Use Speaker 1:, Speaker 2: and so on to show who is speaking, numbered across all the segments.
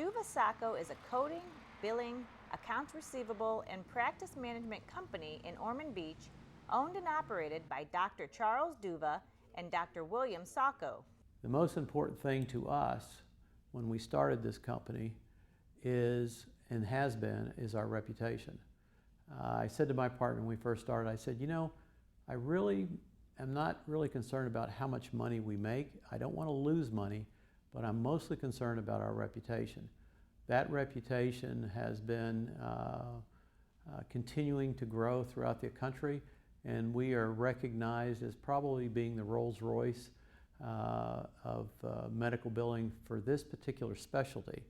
Speaker 1: Duva-Sawko is a coding, billing, accounts receivable, and practice management company in Ormond Beach, owned and operated by Dr. Charles Duva and Dr. William Sawko.
Speaker 2: The most important thing to us when we started this company is, and has been, is our reputation. I said to my partner when we first started, I said, I really am not really concerned about how much money we make. I don't want to lose money, but I'm mostly concerned about our reputation. That reputation has been continuing to grow throughout the country, and we are recognized as probably being the Rolls-Royce of medical billing for this particular specialty.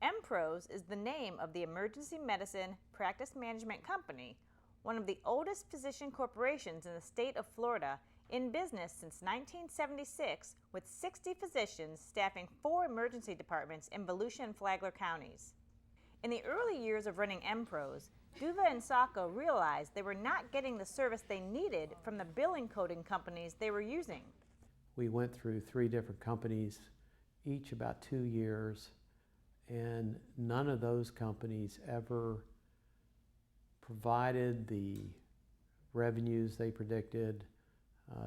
Speaker 1: MPros is the name of the emergency medicine practice management company, one of the oldest physician corporations in the state of Florida, in business since 1976, with 60 physicians staffing 4 emergency departments in Volusia and Flagler counties. In the early years of running MPros, Duva and Sawko realized they were not getting the service they needed from the billing coding companies they were using.
Speaker 2: We went through 3 different companies, each about 2 years, and none of those companies ever provided the revenues they predicted,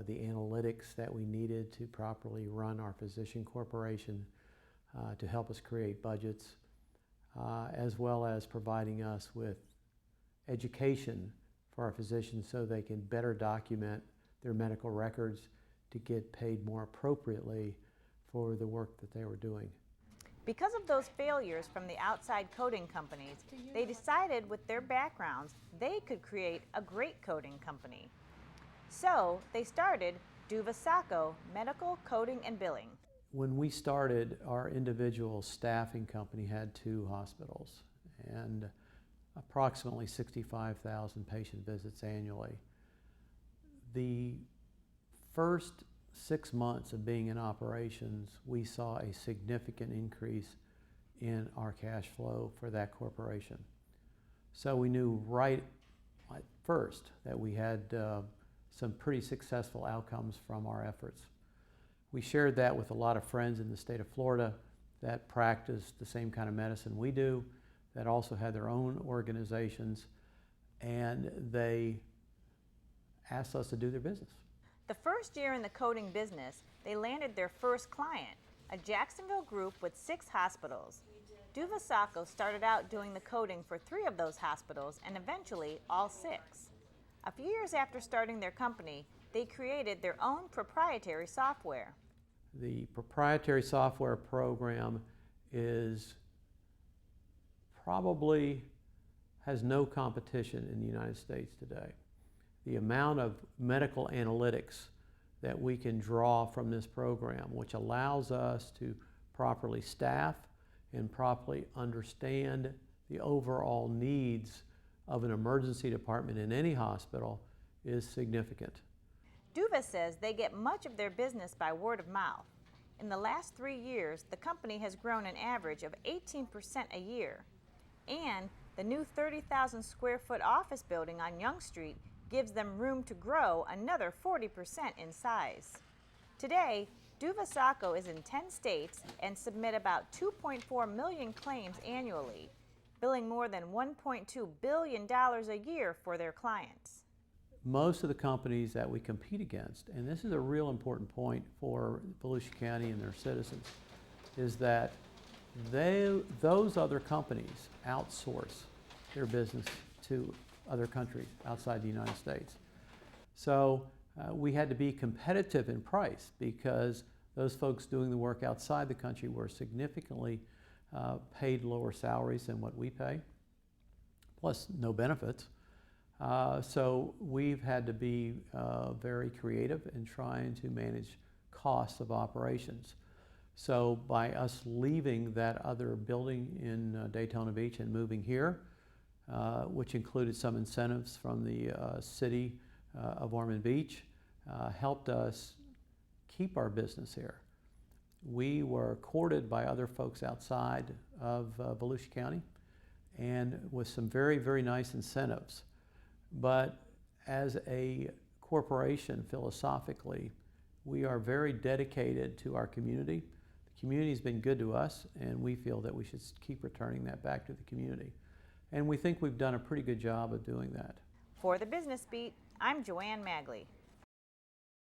Speaker 2: the analytics that we needed to properly run our physician corporation, to help us create budgets, as well as providing us with education for our physicians so they can better document their medical records to get paid more appropriately for the work that they were doing.
Speaker 1: Because of those failures from the outside coding companies, they decided with their backgrounds they could create a great coding company. So they started Duva-Sawko Medical Coding and Billing.
Speaker 2: When we started, our individual staffing company had 2 hospitals and approximately 65,000 patient visits annually. The first 6 months of being in operations, we saw a significant increase in our cash flow for that corporation. So we knew right at first that we had some pretty successful outcomes from our efforts. We shared that with a lot of friends in the state of Florida that practiced the same kind of medicine we do, that also had their own organizations, and they asked us to do their business.
Speaker 1: The first year in the coding business, they landed their first client, a Jacksonville group with 6 hospitals. Duva-Sawko started out doing the coding for 3 of those hospitals and eventually all 6. A few years after starting their company, they created their own proprietary software.
Speaker 2: The proprietary software program probably has no competition in the United States today. The amount of medical analytics that we can draw from this program, which allows us to properly staff and properly understand the overall needs of an emergency department in any hospital, is significant.
Speaker 1: Duva says they get much of their business by word of mouth. In the last 3 years, the company has grown an average of 18% a year. And the new 30,000 square foot office building on Young Street gives them room to grow another 40% in size. Today, Duva-Sawko is in 10 states and submit about 2.4 million claims annually, billing more than $1.2 billion a year for their clients.
Speaker 2: Most of the companies that we compete against, and this is a real important point for Volusia County and their citizens, is that those other companies outsource their business to other countries outside the United States. So we had to be competitive in price because those folks doing the work outside the country were significantly paid lower salaries than what we pay, plus no benefits. So we've had to be very creative in trying to manage costs of operations. So by us leaving that other building in Daytona Beach and moving here, which included some incentives from the city of Ormond Beach, helped us keep our business here. We were courted by other folks outside of Volusia County, and with some very, very nice incentives. But as a corporation, philosophically, we are very dedicated to our community. The community's been good to us, and we feel that we should keep returning that back to the community. And we think we've done a pretty good job of doing that.
Speaker 1: For the Business Beat, I'm Joanne Magley.